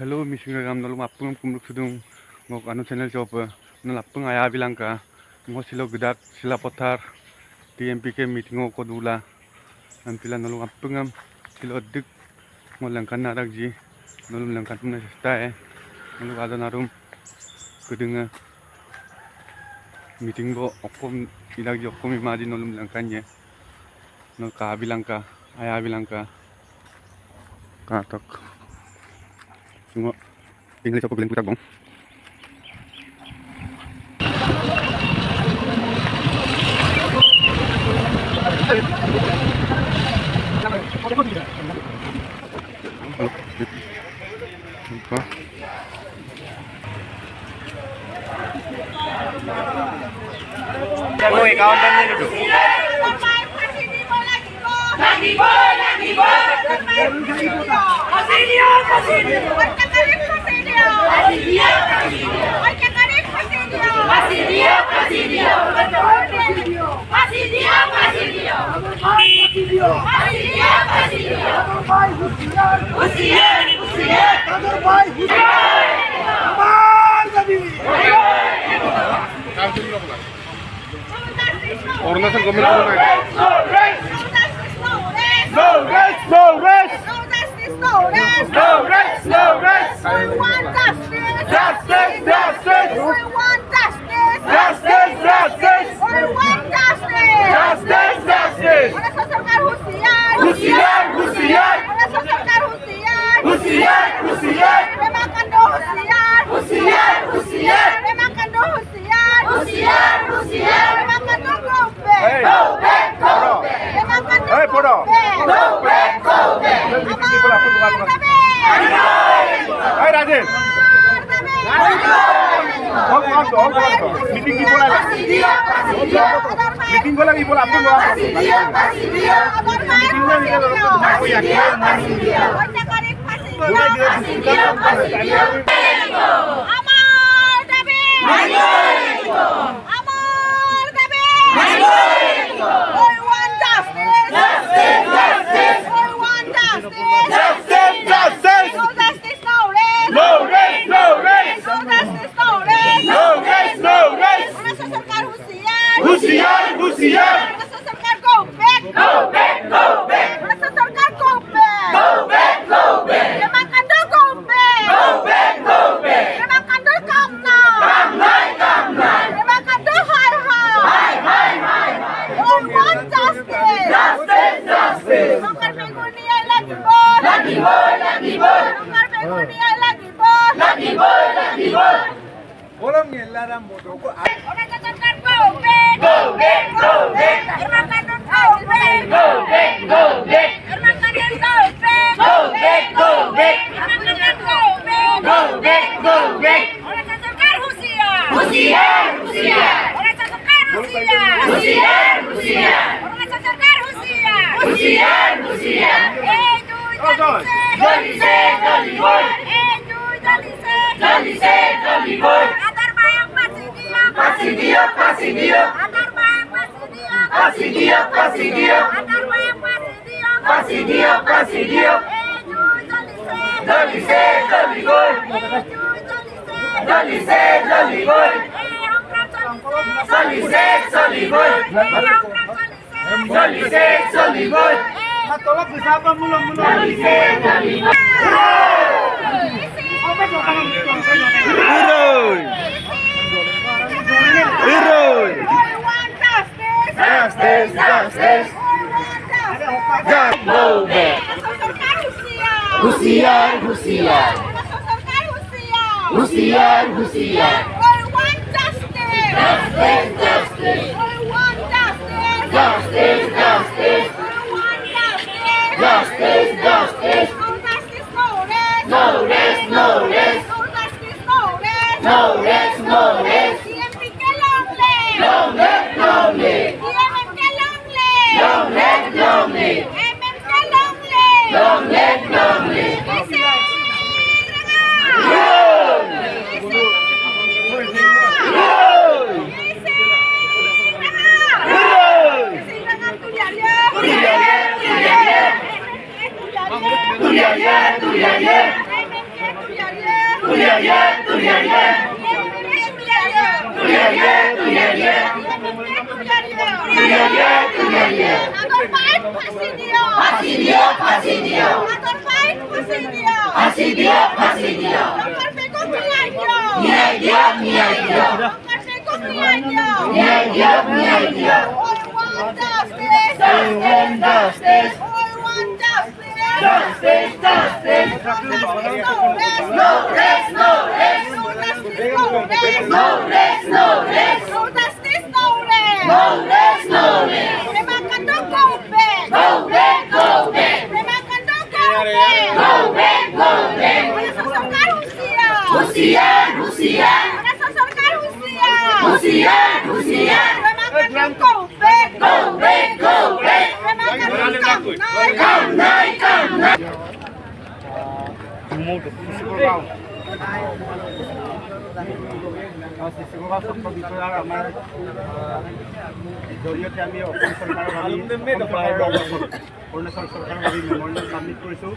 Hello, Misingagam nalung apung kumruk sudung ngok anu channel job nalapung aya bilang ka ngo silo gedak sila potar TMPK meeting ko dula antila nalung apungam silo dik ngo langkan narak ji nalung langkan pun nasta nalung ada narum kedeng meeting go okom ilag ji okom imadi nalung langkannya nal ka bilang ka aya bilang ka katok semua tinggal coba bilang putar bang. Jago kawan-kawannya duduk. Ornasan government no rest, no rest, no rest, no rest, no rest. We want justice, justice, justice. We want justice, justice, justice. We want justice, justice, justice. Wala sa sarkar husiyan, husiyan, husiyan. Wala sa sarkar husiyan, husiyan, husiyan. Memang kando husiyan, husiyan, husiyan. Memang kando husiyan, husiyan, husiyan. Memang kando go back, go back, go back. Memang kando go back, go back. Hai Rajen. Meeting bola lagi. Meeting bola lagi bola apa bola? Aku yakin masih dia. Amar Dabi. Amar Dabi. We want justice. Justice, justice. We want justice. Justice, justice. No justice, no rest. No rest, no rest. No justice, no rest. No rest, no rest. Wala sa sarkar husiyan. Husiyan, husiyan. Wala sa sarkar go back. Go back, go back. Wala sa sarkar go back. Go back, go back. Memang kando go back. Go back, go back. Memang kando kamna. Kamnai, kamnai. Memang kando hai hai. Hai, hai, hai. We want justice. Justice, justice. Nukar beguni ay lagi bol. Lagi boy, lagi boy. Nukar beguni ay lagi bol. Lagi boy, lagi boy. Orang sa sarkar go back. Go back, go back. Memang kando go back. Go back, go back. Memang kando go back. Go back, go back. Memang kando go back. Go back, go back. Orang sa sarkar husiyan. Husiyan, husiyan. Orang sa sarkar husiyan. Husiyan, husiyan. Orang sa sarkar husiyan. Husiyan, husiyan. Jolly say, jolly boy. Jolly say, Jolly boy. Agar bayang pasti dia. Pasti dia, pasti dia. Agar bayang pasti dia. Pasti dia, pasti dia. Agar bayang pasti dia. Pasti dia, pasti dia. Jolly say, Jolly say, jolly boy. Jolly say, Jolly say, jolly boy. Jolly say, jolly boy. Jolly say, jolly boy. Tolak bersama mulung-mulung. Jolly say, jolly boy. Heroy. Justice, justice. Go back. Husiyan, husiyan. Husiyan, husiyan. Justice, justice. Justice, justice. Justice, justice. No rest, no rest. No rest, no rest. Long live, long live. Long live, long live. Long live, long live. Tuya, জৰিয়তে আমি অসম চৰকাৰৰ অৰুণাচল চৰকাৰৰ memorial submit কৰিছোঁ।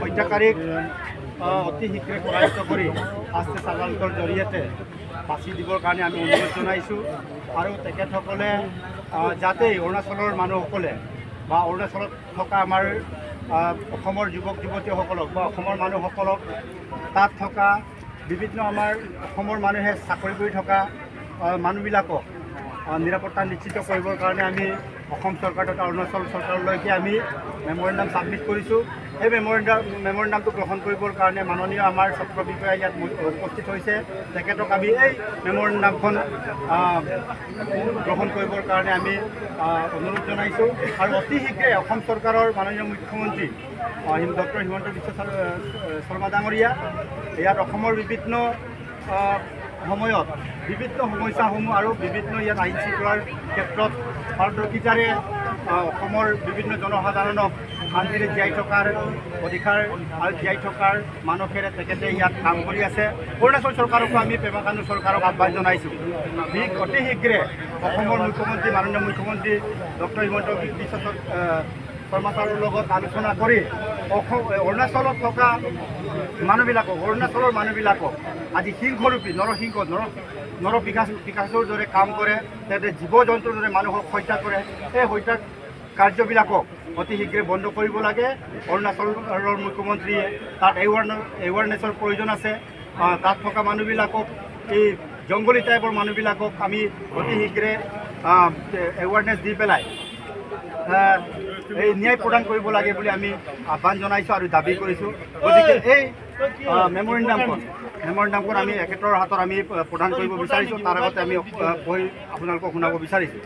হত্যাকাৰীক অতি শীঘ্ৰে পৰাজিত কৰি শাস্তি আদালতৰ জৰিয়তে ফাঁচি দিবৰ কাৰণে আমি অনুৰোধ জনাইছোঁ। আৰু তেখেতসকলে যাতে অৰুণাচলৰ মানুহসকলে বা অৰুণাচলত থকা আমাৰ অসমৰ যুৱক যুৱতীসকলক বা অসমৰ মানুহসকলক তাত থকা বিভিন্ন আমাৰ অসমৰ মানুহে চাকৰি কৰি থকা মানুহবিলাকক নিৰাপত্তা নিশ্চিত কৰিবৰ কাৰণে আমি অসম চৰকাৰ তথা অৰুণাচল চৰকাৰলৈকে আমি মেমৰেণ্ডাম ছাবমিট কৰিছোঁ। এই মেমৰেণ্ডামটো গ্ৰহণ কৰিবৰ কাৰণে মাননীয় আমাৰ চক্ৰ বিষয়া ইয়াত উপস্থিত হৈছে। তেখেতক আমি এই মেমৰেণ্ডামখন গ্ৰহণ কৰিবৰ কাৰণে আমি অনুৰোধ জনাইছোঁ। আৰু অতি শীঘ্ৰে অসম চৰকাৰৰ মাননীয় মুখ্যমন্ত্ৰী ডক্টৰ হিমন্ত বিশ্ব শৰ্মা ডাঙৰীয়া ইয়াত অসমৰ বিভিন্ন সময়ত বিভিন্ন সমস্যাসমূহ আৰু বিভিন্ন ইয়াত আইন শৃংখলাৰ ক্ষেত্ৰত পাৰদৰ্শিতাৰে অসমৰ বিভিন্ন জনসাধাৰণক শান্তিৰে জীয়াই থকাৰ অধিকাৰ আৰু জীয়াই থকাৰ মানসেৰে তেখেতে ইয়াত কাম কৰি আছে। অৰুণাচল চৰকাৰকো আমি পেমা খাণ্ডু চৰকাৰক আহ্বান জনাইছোঁ অতি শীঘ্ৰে অসমৰ মুখ্যমন্ত্ৰী মাননীয় মুখ্যমন্ত্ৰী ডক্টৰ হিমন্ত বিশ্ব শৰ্মা ছাৰৰ লগত আলোচনা কৰি অৰুণাচলত থকা মানুহবিলাকক আজি সিংহৰূপী নৰপিশাচৰ দৰে কাম কৰে, তেন্তে জীৱ জন্তুৰ দৰে মানুহক হত্যা কৰে। এই হত্যা কাৰ্যবিলাকক অতি শীঘ্ৰে বন্ধ কৰিব লাগে। অৰুণাচলৰ মুখ্যমন্ত্ৰীয়ে তাত এৱাৰনেছৰ প্ৰয়োজন আছে। তাত থকা মানুহবিলাকক এই জংগলী টাইপৰ মানুহবিলাকক আমি অতি শীঘ্ৰে এৱাৰনেছ দি পেলাই এই ন্যায় প্ৰদান কৰিব লাগে বুলি আমি আহ্বান জনাইছোঁ আৰু দাবী কৰিছোঁ। গতিকে এই মেমৰেণ্ডামখন আমি এখেতৰ হাতত আমি প্ৰদান কৰিব বিচাৰিছোঁ। তাৰ আগতে আমি পঢ়ি আপোনালোকক শুনাব বিচাৰিছোঁ।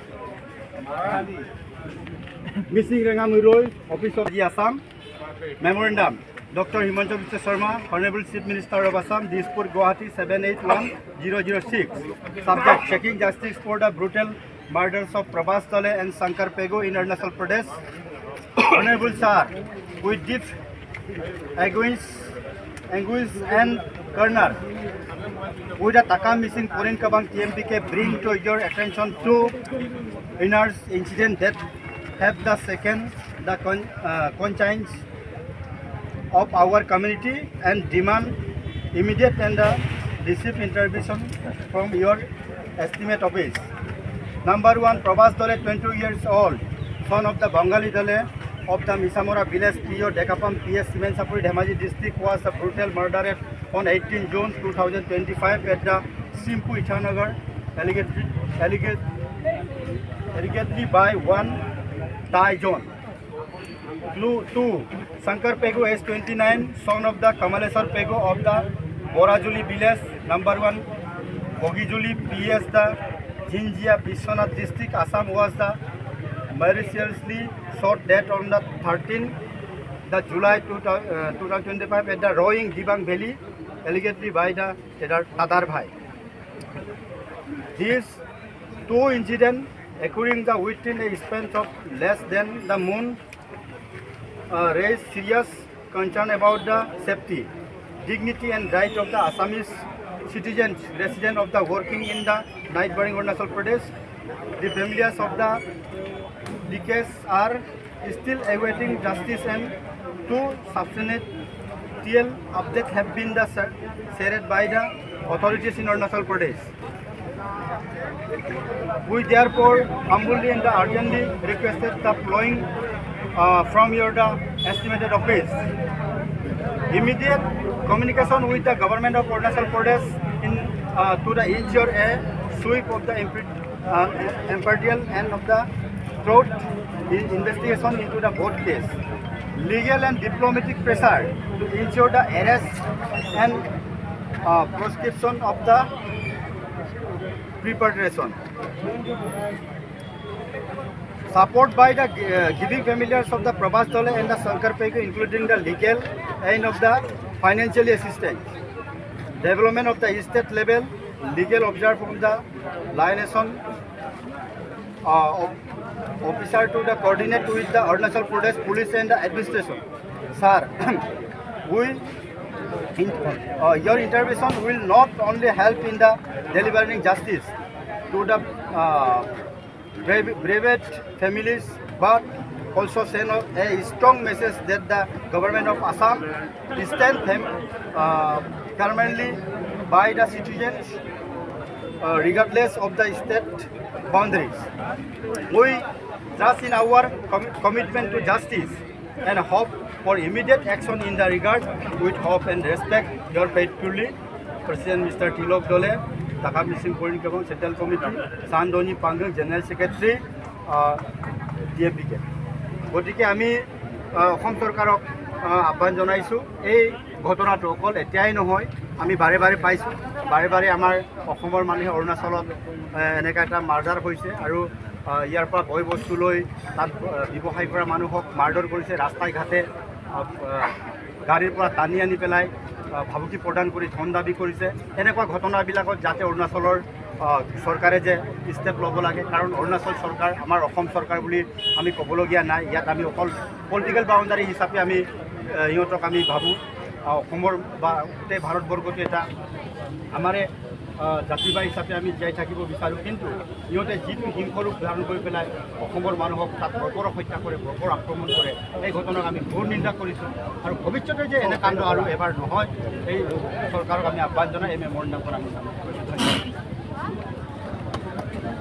মিচিং ৰেঙামুই ৰৈ office of the Assam memorandum doctor Himanta Biswa Sarma Honorable Chief Minister of Assam, Dispur, Guwahati 781006. Subject: seeking justice for the brutal murders of Prabhas Dale and Shankar Pego in Arunachal Pradesh. Honorable Sir, with deep anguish and corner, with the Taka missing Porin Kabang TMPK bring to your attention two inners incident that have the second the conscience of our community and demand immediate and receive intervention from your estimate office. Number 1, Prabhas Dale, 20 years old, son of the Bengali Dale of the Misamora village, PO Dekapam, PS Simensapuri, Dhemaji district, was a brutal murdered on 18 June 2025 at the Simpu Itanagar, allegedly by one Tai John. Clue 2, Shankar Pego, age 29, son of the Kamaleswar Pego of the Borajuli village. Number 1, Bogijuli, PS the Jinjia, Bishwanath district, Assam, was the mercilessly shot dead on the 13th July 2025 at the Roing Dibang Valley, allegedly by the Tadar Bhai. These two incidents occurring within a span of less than the moon raise serious concern about the safety, dignity and right of the Assamese citizens resident of the working in the neighboring Arunachal Pradesh. The families of the deceased are still awaiting justice and to substantiate TL updates have been shared by the authorities in Arunachal Pradesh. We therefore humbly and urgently requested the following from your estimated office. Immediate communication with the government of Arunachal Pradesh to the ensure a sweep of the impartial and of the throat investigation into the both case. Legal and diplomatic pressure to ensure the arrest and proscription of the perpetration. Support by the giving familiars of the Prabhas Dole and the Shankar Peko, including the legal and of the financial assistance. Development of the state level legal observer from the liaison officer to the coordinate with the Arunachal Pradesh Police and the administration. Sir, your intervention will not only help in the delivering justice to the bereaved families, but also send a strong message that the government of Assam stands permanently by the citizens, regardless of the state boundaries. We trust in our commitment to justice and hope for immediate action in the regard. With hope and respect, your faithfully, President Mr. Tilok Dole, Takam Singh Polinikabang Central Committee, Sandoni Pangang, General Secretary, DMPK. গতিকে আমি অসম চৰকাৰক আহ্বান জনাইছোঁ, এই ঘটনাটো অকল এতিয়াই নহয়, আমি বাৰে বাৰে পাইছোঁ, বাৰে বাৰে আমাৰ অসমৰ মানুহে অৰুণাচলত এনেকুৱা এটা মাৰ্ডাৰ হৈছে আৰু ইয়াৰ পৰা বয় বস্তু লৈ তাত ব্যৱসায় কৰা মানুহক মাৰ্ডাৰ কৰিছে, ৰাস্তাই ঘাটে গাড়ীৰ পৰা টানি আনি পেলাই ভাবুকি প্ৰদান কৰি ধন দাবী কৰিছে। এনেকুৱা ঘটনাবিলাকত যাতে অৰুণাচলৰ চৰকাৰে যে ষ্টেপ ল'ব লাগে, কাৰণ অৰুণাচল চৰকাৰ আমাৰ অসম চৰকাৰ বুলি আমি ক'বলগীয়া নাই। ইয়াত আমি অকল পলিটিকেল বাউণ্ডাৰী হিচাপে আমি ইহঁতক আমি ভাবোঁ। অসমৰ বা গোটেই ভাৰতবৰ্ষটো এটা আমাৰে জাতিবাই হিচাপে আমি জীয়াই থাকিব বিচাৰোঁ, কিন্তু ইহঁতে যিটো হিংসৰূপ ধাৰণ কৰি পেলাই অসমৰ মানুহক তাত বৰ্বৰক হত্যা কৰে, বৰ্বৰ আক্ৰমণ কৰে, এই ঘটনাক আমি ঘোৰ নিন্দা কৰিছোঁ। আৰু ভৱিষ্যতে যে এনে কাণ্ড আৰু এবাৰ নহয়, এই চৰকাৰক আমি আহ্বান জনাই এই মেমৰেণ্ডামখন আমি